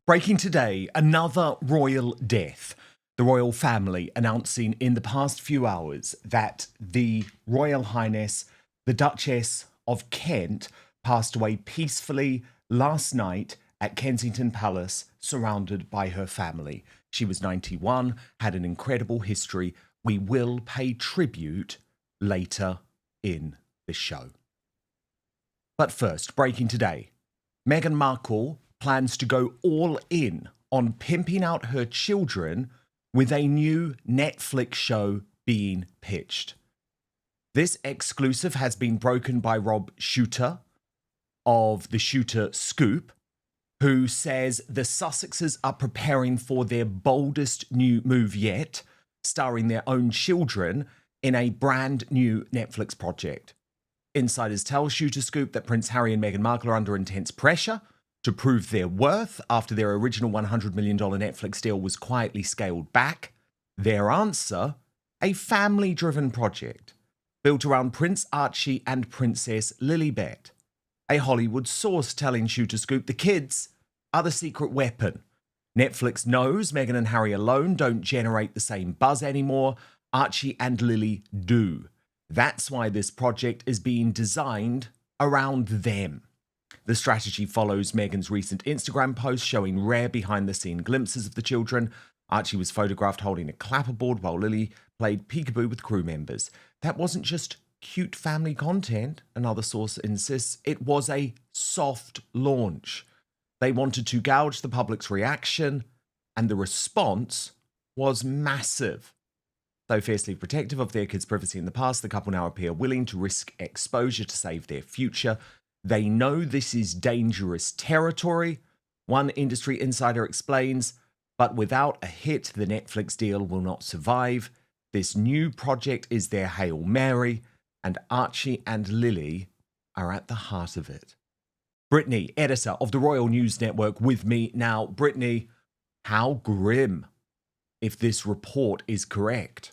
Breaking today, another royal death. The royal family announcing in the past few hours that the Royal Highness, the Duchess of Kent, passed away peacefully last night at Kensington Palace, surrounded by her family. She was 91, had an incredible history. We will pay tribute later in the show. But first, breaking today, Meghan Markle plans to go all in on pimping out her children with a new Netflix show being pitched. This exclusive has been broken by Rob Shooter of the Shooter Scoop, who says the Sussexes are preparing for their boldest new move yet, starring their own children in a brand new Netflix project. Insiders tell Shooter Scoop that Prince Harry and Meghan Markle are under intense pressure to prove their worth after their original $100 million Netflix deal was quietly scaled back. Their answer? A family-driven project built around Prince Archie and Princess Lilibet. A Hollywood source telling Shooter Scoop the kids are the secret weapon. Netflix knows Meghan and Harry alone don't generate the same buzz anymore. Archie and Lili do. That's why this project is being designed around them. The strategy follows Meghan's recent Instagram post showing rare behind-the-scene glimpses of the children. Archie was photographed holding a clapperboard while Lili played peekaboo with crew members. That wasn't just cute family content, another source insists. It was a soft launch. They wanted to gouge the public's reaction, and the response was massive. Though fiercely protective of their kids' privacy in the past, the couple now appear willing to risk exposure to save their future. They know this is dangerous territory, one industry insider explains, but without a hit, the Netflix deal will not survive. This new project is their Hail Mary, and Archie and Lili are at the heart of it. Brittany, editor of the Royal News Network, with me now. Brittany, how grim if this report is correct.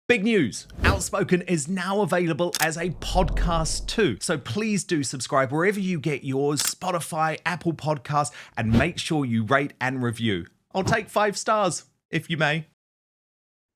Big news, Outspoken is now available as a podcast too. So please do subscribe wherever you get yours, Spotify, Apple Podcasts, and make sure you rate and review. I'll take 5 stars, if you may.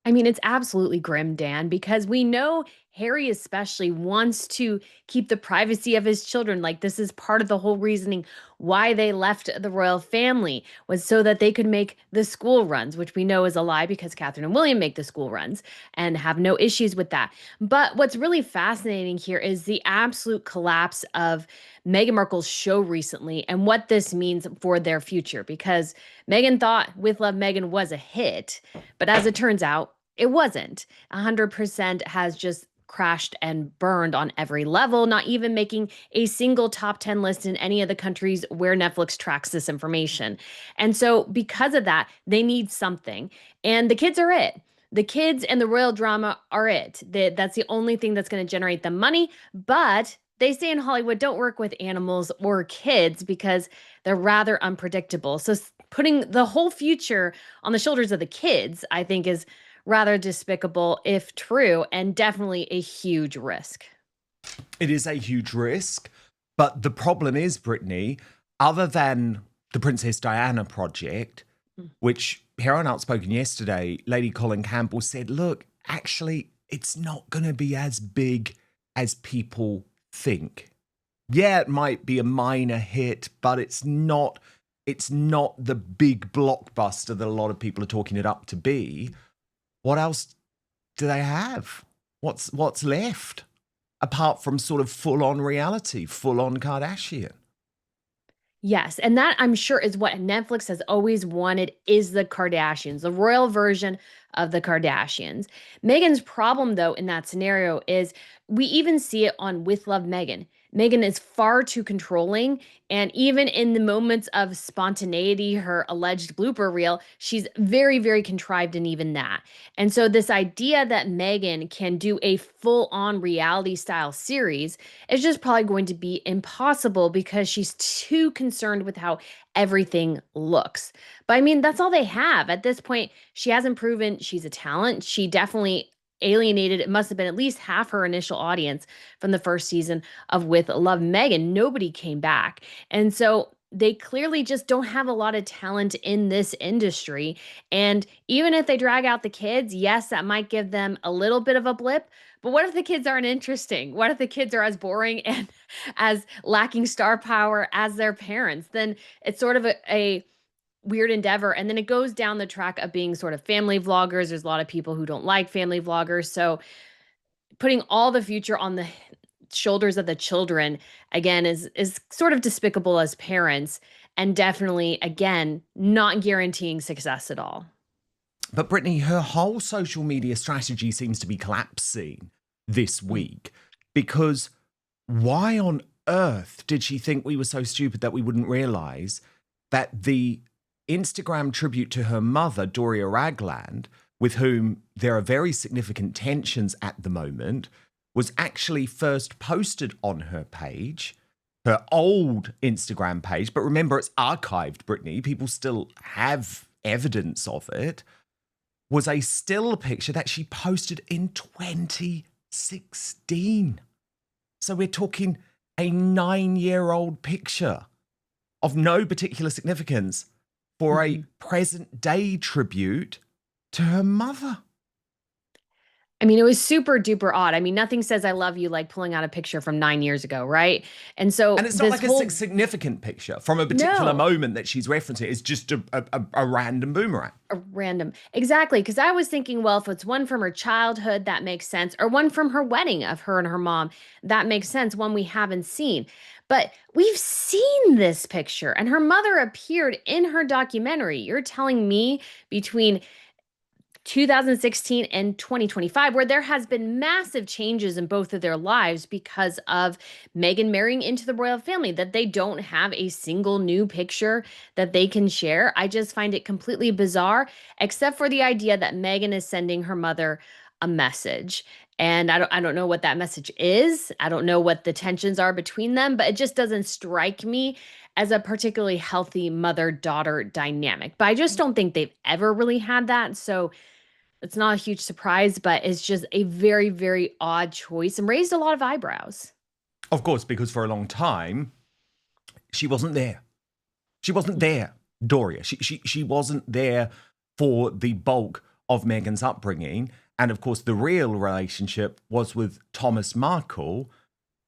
I mean, it's absolutely grim, Dan, because we know Harry especially wants to keep the privacy of his children. Like, this is part of the whole reasoning why they left the royal family, was so that they could make the school runs, which we know is a lie because Catherine and William make the school runs and have no issues with that. But what's really fascinating here is the absolute collapse of Meghan Markle's show recently and what this means for their future, because Meghan thought With Love Meghan was a hit, but as it turns out, it wasn't. 100% has just crashed and burned on every level, not even making a single top 10 list in any of the countries where Netflix tracks this information. And so because of that, they need something. And the kids are it. The kids and the royal drama are it. That's the only thing that's going to generate the money. But they say in Hollywood, don't work with animals or kids because they're rather unpredictable. So putting the whole future on the shoulders of the kids, I think, is rather despicable if true, and definitely a huge risk. It is a huge risk, but the problem is, Brittany, other than the Princess Diana project, which here on Outspoken yesterday, Lady Colin Campbell said, look, actually, it's not going to be as big as people think. Yeah, it might be a minor hit, but it's not the big blockbuster that a lot of people are talking it up to be. What else do they have? What's left apart from sort of full-on reality, full-on Kardashian? Yes, and that I'm sure is what Netflix has always wanted, is the Kardashians, the royal version of the Kardashians. Meghan's problem, though, in that scenario is we even see it on With Love Meghan. Meghan is far too controlling, and even in the moments of spontaneity, her alleged blooper reel, she's very, very contrived in even that. And so this idea that Meghan can do a full-on reality-style series is just probably going to be impossible because she's too concerned with how everything looks. But I mean, that's all they have. At this point, she hasn't proven she's a talent. She definitely alienated, it must have been at least half her initial audience from the first season of With Love Meghan. Nobody came back. And so they clearly just don't have a lot of talent in this industry. And even if they drag out the kids, yes, that might give them a little bit of a blip. But what if the kids aren't interesting? What if the kids are as boring and as lacking star power as their parents? Then it's sort of a weird endeavor. And then it goes down the track of being sort of family vloggers. There's a lot of people who don't like family vloggers. So putting all the future on the shoulders of the children again is sort of despicable as parents, and definitely again not guaranteeing success at all. But Brittany, her whole social media strategy seems to be collapsing this week, because why on earth did she think we were so stupid that we wouldn't realize that the Instagram tribute to her mother, Doria Ragland, with whom there are very significant tensions at the moment, was actually first posted on her page, her old Instagram page. But remember, it's archived, Brittany. People still have evidence of it. Was a still picture that she posted in 2016. So we're talking a 9-year-old picture of no particular significance for a present day tribute to her mother. I mean, it was super duper odd. I mean, nothing says I love you like pulling out a picture from 9 years ago, right? And so And it's not like a significant picture from a particular moment that she's referencing. It's just a random boomerang. A random. Exactly. Because I was thinking, well, if it's one from her childhood, that makes sense. Or one from her wedding of her and her mom, that makes sense. One we haven't seen. But we've seen this picture, and her mother appeared in her documentary. You're telling me between 2016 and 2025, where there has been massive changes in both of their lives because of Meghan marrying into the royal family, that they don't have a single new picture that they can share. I just find it completely bizarre, except for the idea that Meghan is sending her mother a message. And I don't know what that message is. I don't know what the tensions are between them, but it just doesn't strike me as a particularly healthy mother-daughter dynamic. But I just don't think they've ever really had that. So it's not a huge surprise, but it's just a very, very odd choice and raised a lot of eyebrows. Of course, because for a long time, she wasn't there. She wasn't there, Doria. She wasn't there for the bulk of Meghan's upbringing. And of course, the real relationship was with Thomas Markle,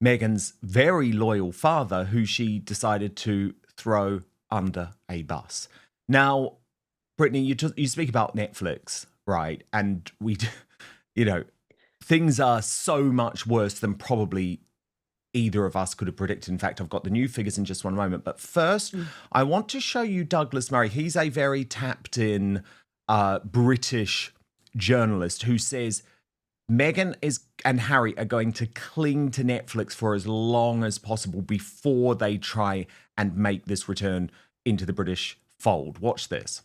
Meghan's very loyal father, who she decided to throw under a bus. Now, Brittany, you speak about Netflix, right? And things are so much worse than probably either of us could have predicted. In fact, I've got the new figures in just one moment. But first, I want to show you Douglas Murray. He's a very tapped-in British journalist who says Meghan and Harry are going to cling to Netflix for as long as possible before they try and make this return into the British fold. Watch this.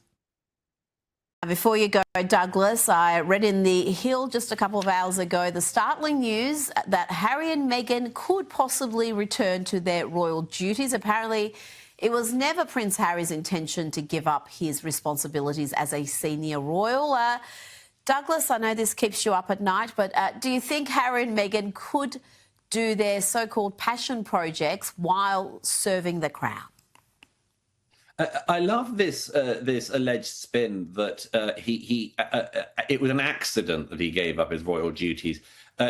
Before you go, Douglas, I read in The Hill just a couple of hours ago the startling news that Harry and Meghan could possibly return to their royal duties. Apparently, it was never Prince Harry's intention to give up his responsibilities as a senior royal. Douglas, I know this keeps you up at night, but do you think Harry and Meghan could do their so-called passion projects while serving the crown? I love this alleged spin that it was an accident that he gave up his royal duties.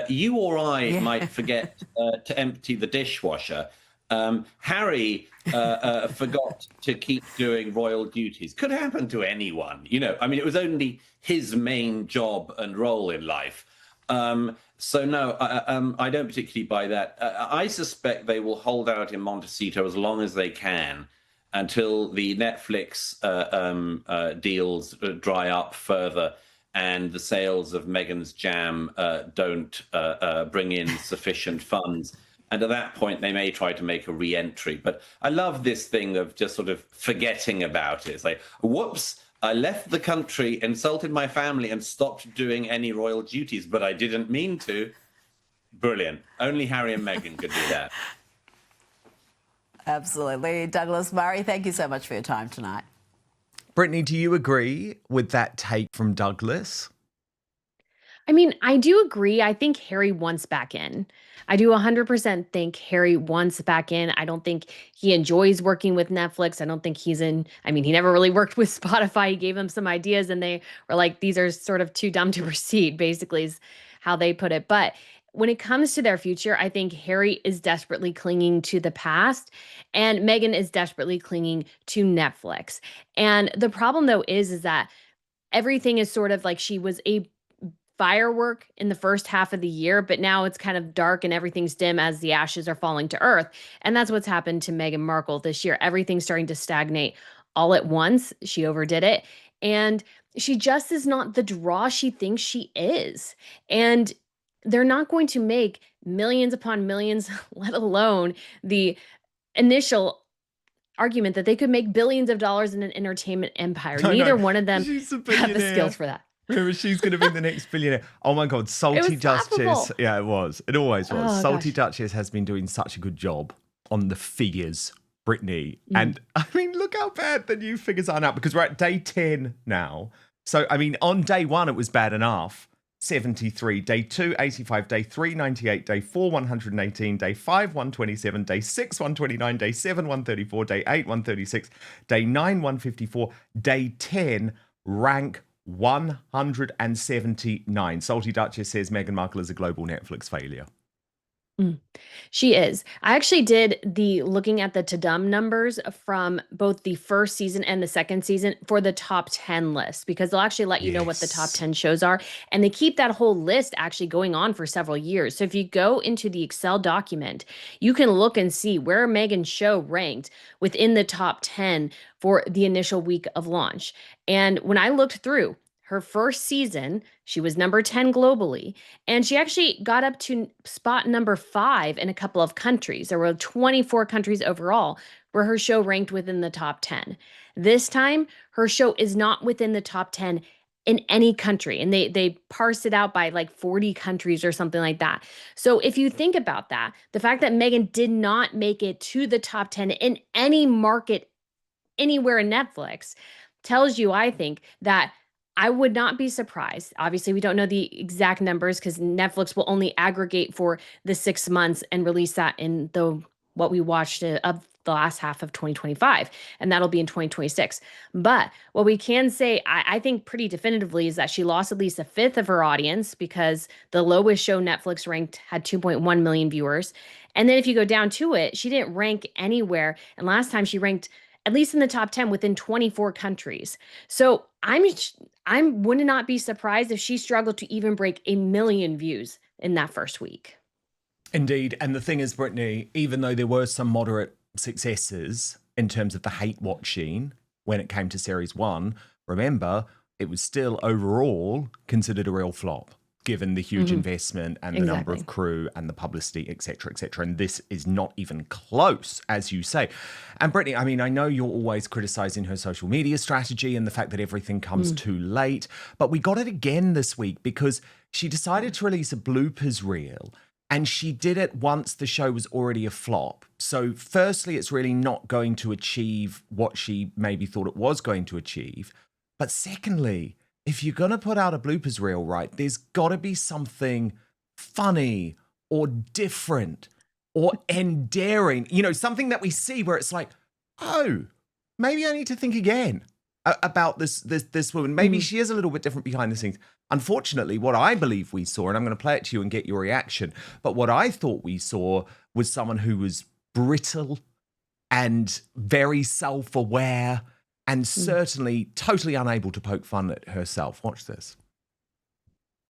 You or I might forget to empty the dishwasher. Harry forgot to keep doing royal duties. Could happen to anyone, I mean, it was only his main job and role in life. So no, I don't particularly buy that. I suspect they will hold out in Montecito as long as they can, until the Netflix deals dry up further and the sales of Meghan's jam don't bring in sufficient funds. And at that point, they may try to make a re-entry. But I love this thing of just sort of forgetting about it. It's like, whoops, I left the country, insulted my family, and stopped doing any royal duties, but I didn't mean to. Brilliant. Only Harry and Meghan could do that. Absolutely. Douglas Murray, thank you so much for your time tonight. Brittany, do you agree with that take from Douglas? I mean, I do agree. I think Harry wants back in. I do 100% think Harry wants back in. I don't think he enjoys working with Netflix. I don't think I mean, he never really worked with Spotify. He gave them some ideas and they were like, these are sort of too dumb to proceed, basically, is how they put it. But when it comes to their future, I think Harry is desperately clinging to the past and Meghan is desperately clinging to Netflix. And the problem, though, is that everything is sort of like she was a firework in the first half of the year, but now it's kind of dark and everything's dim as the ashes are falling to earth. And that's what's happened to Meghan Markle this year. Everything's starting to stagnate all at once. She overdid it. And she just is not the draw she thinks she is. And they're not going to make millions upon millions, let alone the initial argument that they could make billions of dollars in an entertainment empire. Neither one of them have the skills for that. Remember, she's going to be the next billionaire. Oh my God, Salty Duchess. Yeah, it was. It always was. Salty Duchess has been doing such a good job on the figures, Brittany. And I mean, look how bad the new figures are now because we're at day 10 now. So, I mean, on day 1, it was bad enough. 73, day 2, 85, day 3, 98, day 4, 118, day 5, 127, day 6, 129, day 7, 134, day 8, 136, day 9, 154, day 10, rank 179. Salty Duchess says Meghan Markle is a global Netflix failure. She is. I actually did the looking at the Tadum numbers from both the first season and the second season for the top 10 list because they'll actually let you know what the top 10 shows are. And they keep that whole list actually going on for several years. So if you go into the Excel document, you can look and see where Meghan's show ranked within the top 10 for the initial week of launch. And when I looked through, her first season, she was number 10 globally, and she actually got up to spot number 5 in a couple of countries. There were 24 countries overall where her show ranked within the top 10. This time, her show is not within the top 10 in any country, and they parse it out by like 40 countries or something like that. So if you think about that, the fact that Meghan did not make it to the top 10 in any market anywhere in Netflix tells you, I think, that I would not be surprised. Obviously, we don't know the exact numbers because Netflix will only aggregate for the 6 months and release that in what we watched of the last half of 2025, and that'll be in 2026. But what we can say, I think pretty definitively, is that she lost at least a fifth of her audience because the lowest show Netflix ranked had 2.1 million viewers. And then if you go down to it, she didn't rank anywhere. And last time she ranked at least in the top 10 within 24 countries. So I would not be surprised if she struggled to even break 1 million views in that first week. Indeed. And the thing is, Brittany, even though there were some moderate successes in terms of the hate watching when it came to series 1, remember, it was still overall considered a real flop, given the huge investment and the number of crew and the publicity, et cetera, et cetera. And this is not even close, as you say. And Brittany, I mean, I know you're always criticizing her social media strategy and the fact that everything comes too late, but we got it again this week because she decided to release a bloopers reel. And she did it once the show was already a flop. So firstly, it's really not going to achieve what she maybe thought it was going to achieve. But secondly, if you're going to put out a bloopers reel, right, there's got to be something funny or different or endearing, something that we see where it's like, oh, maybe I need to think again about this woman. Maybe she is a little bit different behind the scenes. Unfortunately, what I believe we saw, and I'm going to play it to you and get your reaction, but what I thought we saw was someone who was brittle and very self-aware and certainly totally unable to poke fun at herself. Watch this.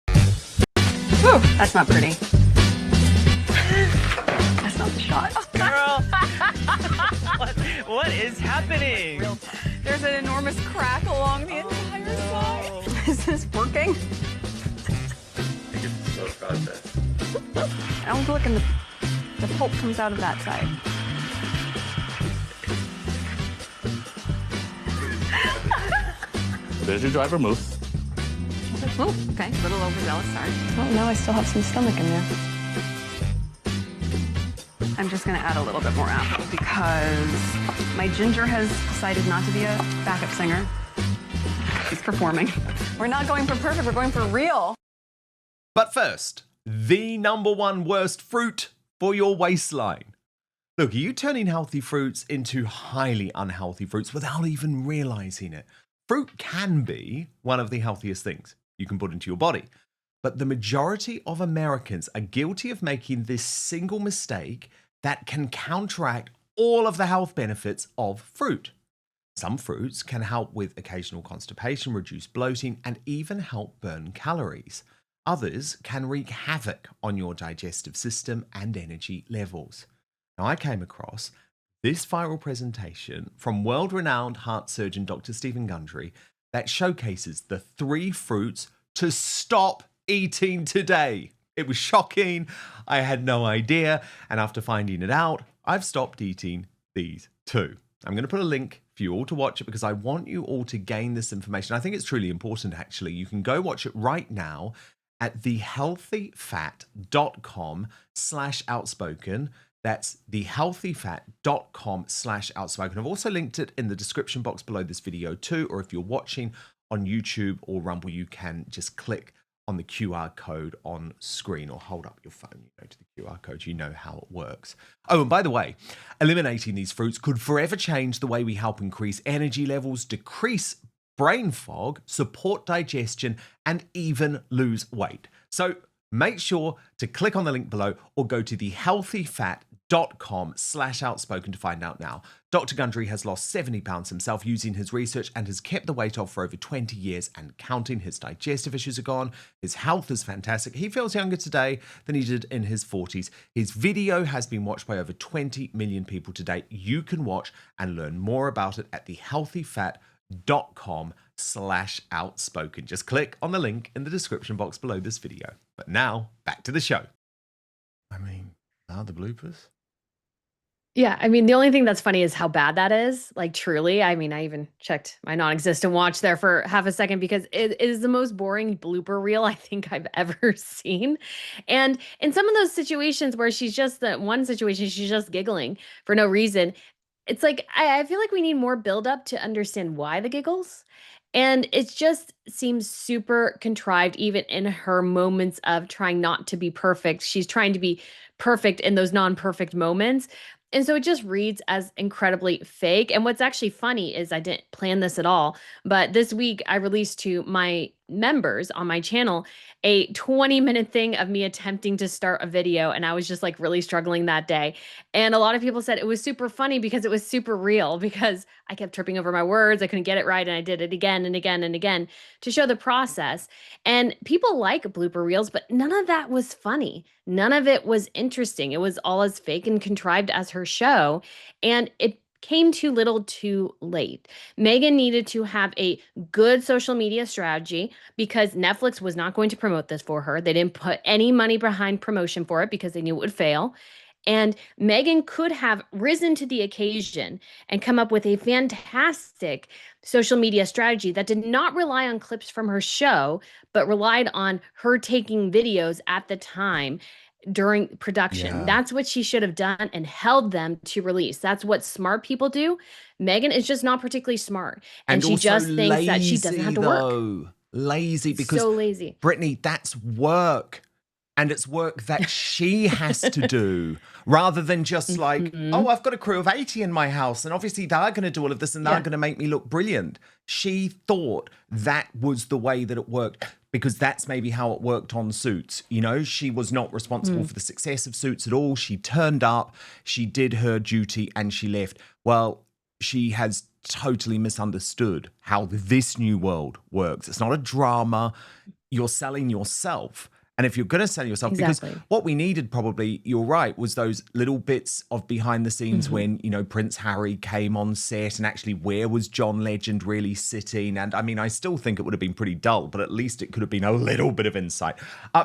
Whew, that's not pretty. That's not the shot. Girl, what is happening? There's an enormous crack along the entire side. Is this working? I don't look, and the pulp comes out of that side. There's your driver, move. Oh, okay. A little overzealous, sorry. Oh, no, I still have some stomach in there. I'm just gonna add a little bit more apple because my ginger has decided not to be a backup singer. He's performing. We're not going for perfect, we're going for real. But first, the number one worst fruit for your waistline. Look, are you turning healthy fruits into highly unhealthy fruits without even realizing it? Fruit can be one of the healthiest things you can put into your body. But the majority of Americans are guilty of making this single mistake that can counteract all of the health benefits of fruit. Some fruits can help with occasional constipation, reduce bloating, and even help burn calories. Others can wreak havoc on your digestive system and energy levels. Now, I came across this viral presentation from world-renowned heart surgeon Dr. Stephen Gundry that showcases the 3 fruits to stop eating today. It was shocking. I had no idea. And after finding it out, I've stopped eating these 2. I'm going to put a link for you all to watch it because I want you all to gain this information. I think it's truly important, actually. You can go watch it right now at thehealthyfat.com/outspoken. That's thehealthyfat.com/outspoken. I've also linked it in the description box below this video too, or if you're watching on YouTube or Rumble, you can just click on the QR code on screen or hold up your phone, you go to the QR code, you know how it works. Oh, and by the way, eliminating these fruits could forever change the way we help increase energy levels, decrease brain fog, support digestion, and even lose weight. So make sure to click on the link below or go to thehealthyfat.com/outspoken to find out now. Dr. Gundry has lost 70 pounds himself using his research and has kept the weight off for over 20 years and counting. His digestive issues are gone. His health is fantastic. He feels younger today than he did in his 40s. His video has been watched by over 20 million people to date. You can watch and learn more about it at thehealthyfat.com/outspoken. Just click on the link in the description box below this video. But now, back to the show. I mean, now the bloopers. Yeah, I mean, the only thing that's funny is how bad that is. Like, truly. I mean, I even checked my non-existent watch there for half a second because it is the most boring blooper reel I think I've ever seen. And in some of those situations where she's just the one situation, she's just giggling for no reason. It's like I feel like we need more buildup to understand why the giggles. And it just seems super contrived, even in her moments of trying not to be perfect. She's trying to be perfect in those non-perfect moments. And so it just reads as incredibly fake. And what's actually funny is I didn't plan this at all, but this week I released to my members on my channel a 20-minute thing of me attempting to start a video. And I was just like really struggling that day. And a lot of people said it was super funny because it was super real because I kept tripping over my words. I couldn't get it right. And I did it again and again and again to show the process. And people like blooper reels, but none of that was funny. None of it was interesting. It was all as fake and contrived as her show. And it came too little too late. Meghan needed to have a good social media strategy because Netflix was not going to promote this for her. They didn't put any money behind promotion for it because they knew it would fail. And Meghan could have risen to the occasion and come up with a fantastic social media strategy that did not rely on clips from her show, but relied on her taking videos at the time during production. Yeah. That's what she should have done and held them to release. That's what smart people do. Meghan is just not particularly smart. And she also just thinks that she doesn't have to work. Lazy because So lazy. Brittany, that's work. And it's work that she has to do rather than just like, oh, I've got a crew of 80 in my house. And obviously they're going to do all of this and they're going to make me look brilliant. She thought that was the way that it worked because that's maybe how it worked on Suits. You know, she was not responsible for the success of Suits at all. She turned up, she did her duty and she left. Well, she has totally misunderstood how this new world works. It's not a drama. You're selling yourself. And if you're going to sell yourself, because what we needed probably, you're right, was those little bits of behind the scenes when, you know, Prince Harry came on set and actually where was John Legend really sitting? And I mean, I still think it would have been pretty dull, but at least it could have been a little bit of insight.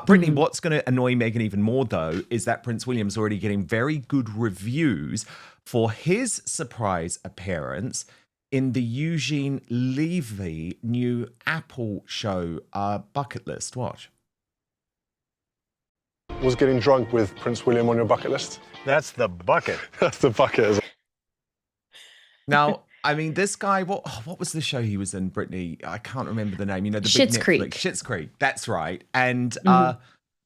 Brittany, what's going to annoy Meghan even more, though, is that Prince William's already getting very good reviews for his surprise appearance in the Eugene Levy new Apple show, Bucket List. Watch. Was getting drunk with Prince William on your bucket list? That's the bucket. That's the bucket. Now, I mean, this guy, what was the show he was in, Brittany? I can't remember the name. You know, the big Schitt's Netflix. Creek. Schitt's Creek, that's right. And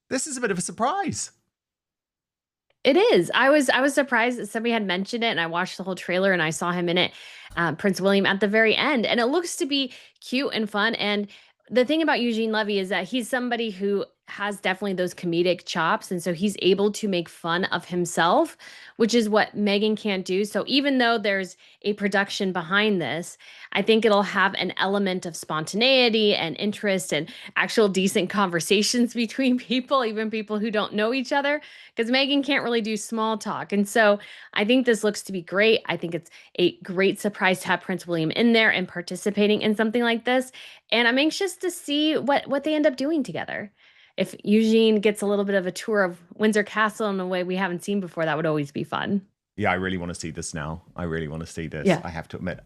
This is a bit of a surprise. It is. I was surprised that somebody had mentioned it, and I watched the whole trailer, and I saw him in it, Prince William at the very end, and it looks to be cute and fun. And the thing about Eugene Levy is that he's somebody who has definitely those comedic chops, and so he's able to make fun of himself, which is what Meghan can't do. So even though there's a production behind this, I think it'll have an element of spontaneity and interest and actual decent conversations between people, even people who don't know each other, because Meghan can't really do small talk. And so I think this looks to be great. I think it's a great surprise to have Prince William in there and participating in something like this. And I'm anxious to see what they end up doing together. If Eugene gets a little bit of a tour of Windsor Castle in a way we haven't seen before, that would always be fun. Yeah, I really want to see this now. I really want to see this. Yeah. I have to admit.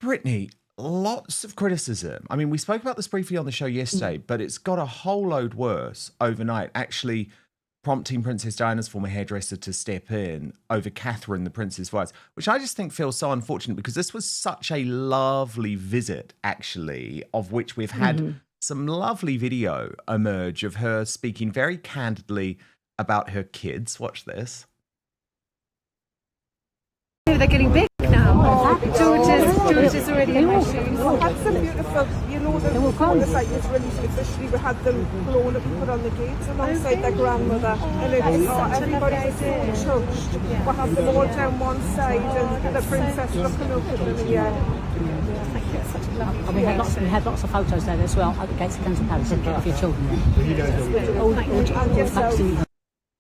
Brittany, lots of criticism. I mean, we spoke about this briefly on the show yesterday, but it's got a whole load worse overnight, actually prompting Princess Diana's former hairdresser to step in over Catherine, the Prince's wife, which I just think feels so unfortunate because this was such a lovely visit, actually, of which we've had some lovely video emerge of her speaking very candidly about her kids. Watch this. They're getting big now. George is already in my shoes. We had some beautiful, you know, the motorcycle was released officially. We had them blown up and put on the gates alongside their grandmother. And it's, everybody was so touched. We have them all down one side and the princess looking up at them. Yeah. And we had lots of photos there as well at the gates of Kensington Palace of your children there.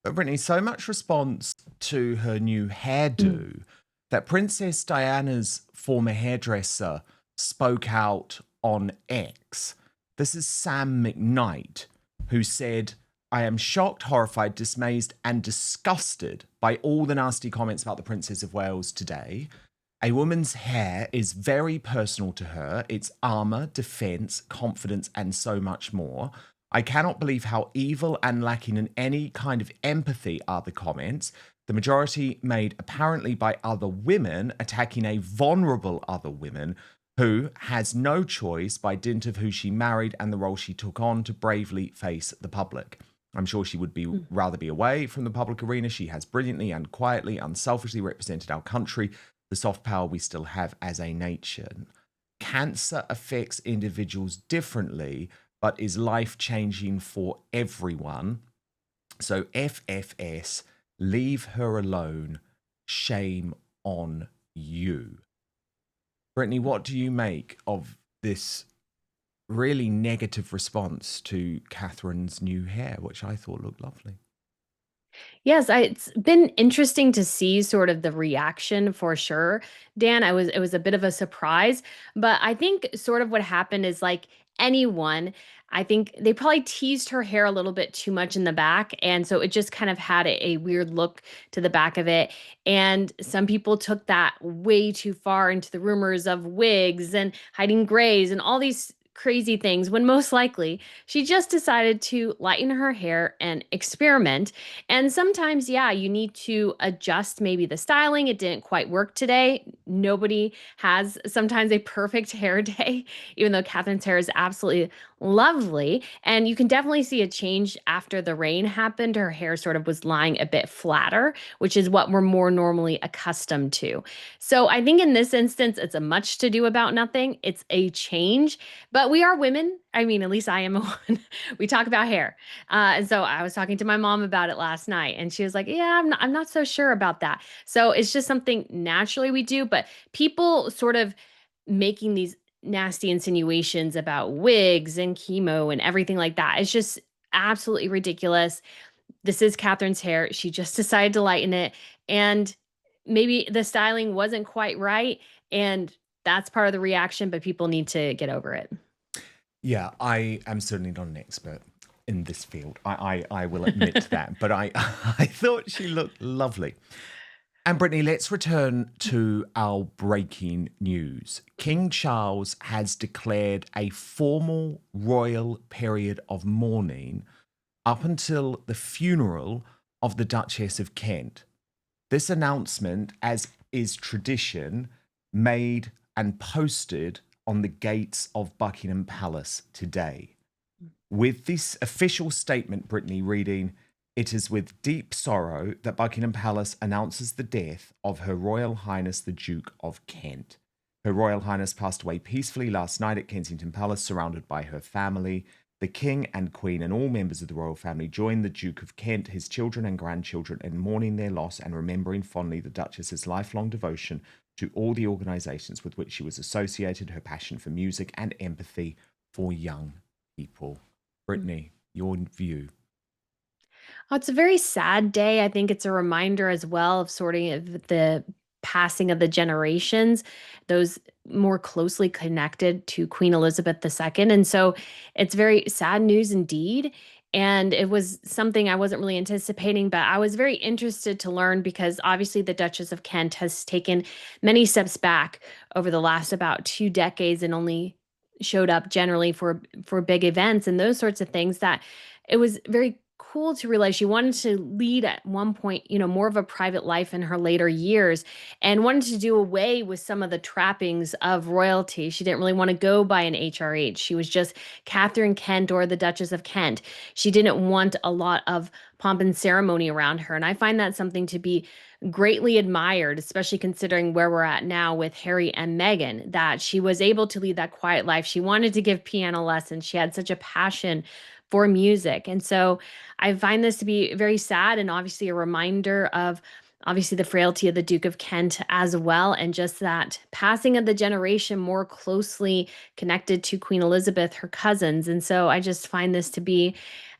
But Brittany, so much response to her new hairdo that Princess Diana's former hairdresser spoke out on X. This is Sam McKnight, who said, "I am shocked, horrified, dismayed, and disgusted by all the nasty comments about the Princess of Wales today. A woman's hair is very personal to her. It's armor, defense, confidence, and so much more. I cannot believe how evil and lacking in any kind of empathy are the comments. The majority made apparently by other women attacking a vulnerable other woman who has no choice by dint of who she married and the role she took on to bravely face the public. I'm sure she would rather be away from the public arena. She has brilliantly and quietly, unselfishly represented our country, the soft power we still have as a nation. Cancer affects individuals differently, but is life-changing for everyone. So FFS, leave her alone. Shame on you." Brittany, what do you make of this really negative response to Catherine's new hair, which I thought looked lovely? Yes, it's been interesting to see sort of the reaction for sure. Dan, it was a bit of a surprise, but I think sort of what happened is like anyone, I think they probably teased her hair a little bit too much in the back, and so it just kind of had a weird look to the back of it. And some people took that way too far into the rumors of wigs and hiding grays and all these crazy things when most likely she just decided to lighten her hair and experiment. And sometimes, yeah, you need to adjust maybe the styling. It didn't quite work today. Nobody has sometimes a perfect hair day, even though Catherine's hair is absolutely lovely. And you can definitely see a change after the rain happened. Her hair sort of was lying a bit flatter, which is what we're more normally accustomed to. So I think in this instance, it's a much to do about nothing. It's a change, but we are women. I mean, at least I am a woman. We talk about hair. And so I was talking to my mom about it last night, and she was like, yeah, I'm not so sure about that. So it's just something naturally we do, but people sort of making these nasty insinuations about wigs and chemo and everything like that. It's just absolutely ridiculous. This is Catherine's hair. She just decided to lighten it, and maybe the styling wasn't quite right, and that's part of the reaction, but people need to get over it. Yeah, I am certainly not an expert in this field. I will admit that, but I thought she looked lovely. And Brittany, let's return to our breaking news. King Charles has declared a formal royal period of mourning up until the funeral of the Duchess of Kent. This announcement, as is tradition, made and posted on the gates of Buckingham Palace today. with this official statement, Brittany, reading, "It is with deep sorrow that Buckingham Palace announces the death of Her Royal Highness the Duke of Kent. Her Royal Highness passed away peacefully last night at Kensington Palace, surrounded by her family. The King and Queen and all members of the royal family join the Duke of Kent, his children and grandchildren in mourning their loss and remembering fondly the Duchess's lifelong devotion to all the organisations with which she was associated, her passion for music and empathy for young people." Brittany, your view. Oh, it's a very sad day. I think it's a reminder as well of sorting of the passing of the generations, those more closely connected to Queen Elizabeth II. And so it's very sad news indeed. And it was something I wasn't really anticipating, but I was very interested to learn because obviously the Duchess of Kent has taken many steps back over the last about 2 decades and only showed up generally for big events and those sorts of things, that it was very cool to realize she wanted to lead at one point, more of a private life in her later years and wanted to do away with some of the trappings of royalty. She didn't really want to go by an HRH. She was just Catherine Kent or the Duchess of Kent. She didn't want a lot of pomp and ceremony around her. And I find that something to be greatly admired, especially considering where we're at now with Harry and Meghan, that she was able to lead that quiet life. She wanted to give piano lessons. She had such a passion for music. And so I find this to be very sad and obviously a reminder of obviously the frailty of the Duke of Kent as well, and just that passing of the generation more closely connected to Queen Elizabeth, her cousins. And so I just find this to be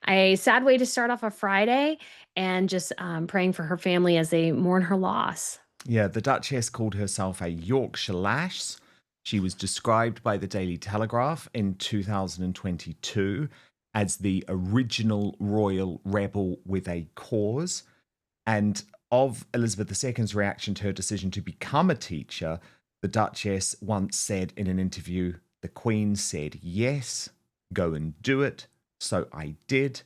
a sad way to start off a Friday, and just praying for her family as they mourn her loss. Yeah, the Duchess called herself a Yorkshire lass. She was described by the Daily Telegraph in 2022 as the original royal rebel with a cause. And of Elizabeth II's reaction to her decision to become a teacher, the Duchess once said in an interview, "The Queen said, yes, go and do it. So I did."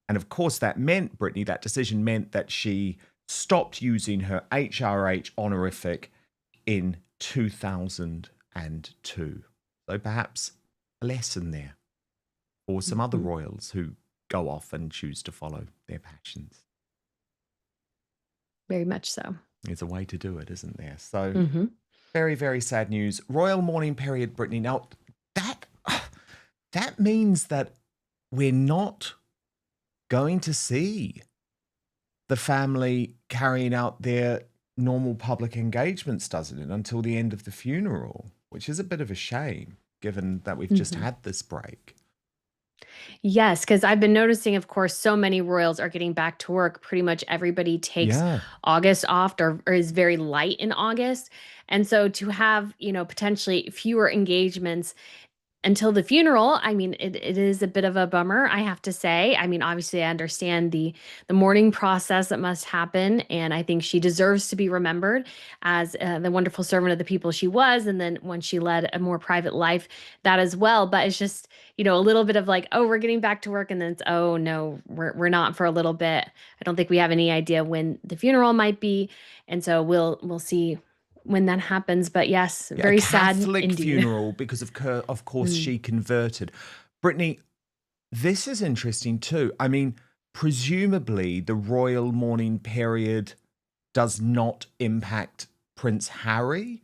And of course that meant, Brittany, that decision meant that she stopped using her HRH honorific in 2002. So perhaps a lesson there for some other royals who go off and choose to follow their passions. Very much so. There's a way to do it, isn't there? So very, very sad news. Royal mourning period, Brittany. Now, that means that we're not going to see the family carrying out their normal public engagements, doesn't it, until the end of the funeral, which is a bit of a shame, given that we've just had this break. Yes, because I've been noticing, of course, so many royals are getting back to work. Pretty much everybody takes August off or is very light in August. And so to have, potentially fewer engagements until the funeral, I mean, it is a bit of a bummer, I have to say. I mean, obviously, I understand the mourning process that must happen, and I think she deserves to be remembered as the wonderful servant of the people she was, and then when she led a more private life, that as well. But it's just, a little bit of like, oh, we're getting back to work, and then it's, oh no, we're not for a little bit. I don't think we have any idea when the funeral might be, and so we'll see when that happens. But yes, very sad Catholic indeed. funeral, because of course she converted. Brittany, this is interesting too. I mean, presumably the royal mourning period does not impact Prince Harry.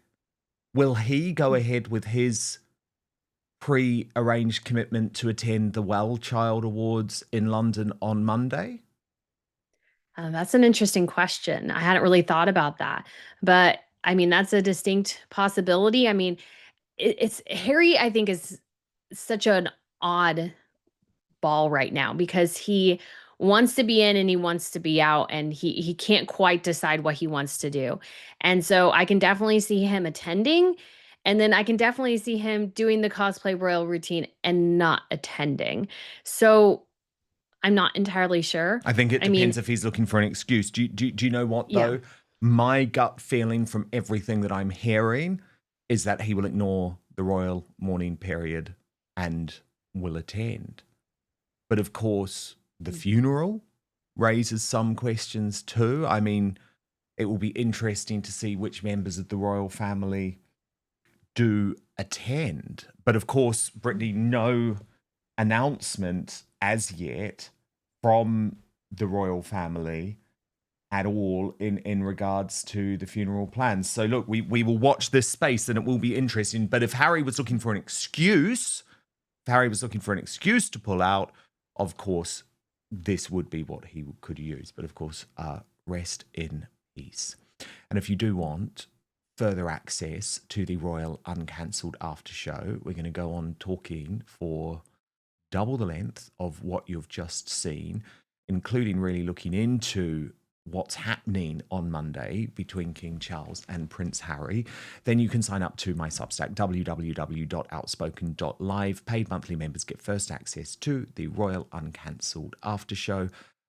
Will he go ahead with his pre-arranged commitment to attend the Well Child Awards in London on Monday? That's an interesting question. I hadn't really thought about that, but I mean, that's a distinct possibility. I mean, it's Harry, I think, is such an odd ball right now because he wants to be in and he wants to be out, and he can't quite decide what he wants to do. And so I can definitely see him attending, and then I can definitely see him doing the cosplay royal routine and not attending. So I'm not entirely sure. I think it depends if he's looking for an excuse. Do you know what, though? My gut feeling from everything that I'm hearing is that he will ignore the royal mourning period and will attend. But of course, the funeral raises some questions too. I mean, it will be interesting to see which members of the royal family do attend. But of course, Brittany, no announcement as yet from the royal family at all in regards to the funeral plans. So look, we will watch this space and it will be interesting. But if Harry was looking for an excuse, to pull out, of course, this would be what he could use. But of course, rest in peace. And if you do want further access to the Royal Uncancelled After Show, we're going to go on talking for double the length of what you've just seen, including really looking into what's happening on Monday between King Charles and Prince Harry. Then you can sign up to my Substack, www.outspoken.live. Paid monthly members get first access to the Royal Uncancelled After Show,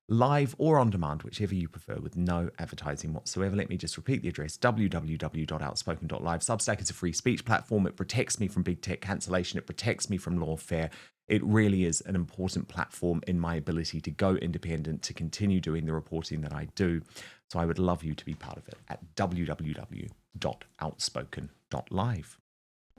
live or on demand, whichever you prefer, with no advertising whatsoever. Let me just repeat the address, www.outspoken.live. Substack is a free speech platform. It protects me from big tech cancellation. It protects me from lawfare. It really is an important platform in my ability to go independent, to continue doing the reporting that I do. So I would love you to be part of it at www.outspoken.live.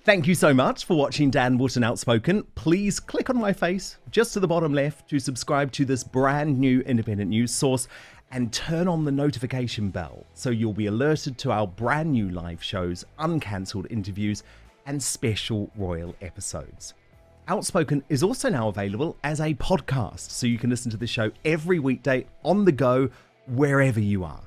Thank you so much for watching Dan Wootton Outspoken. Please click on my face just to the bottom left to subscribe to this brand new independent news source and turn on the notification bell so you'll be alerted to our brand new live shows, uncancelled interviews, and special royal episodes. Outspoken is also now available as a podcast, so you can listen to the show every weekday on the go, wherever you are.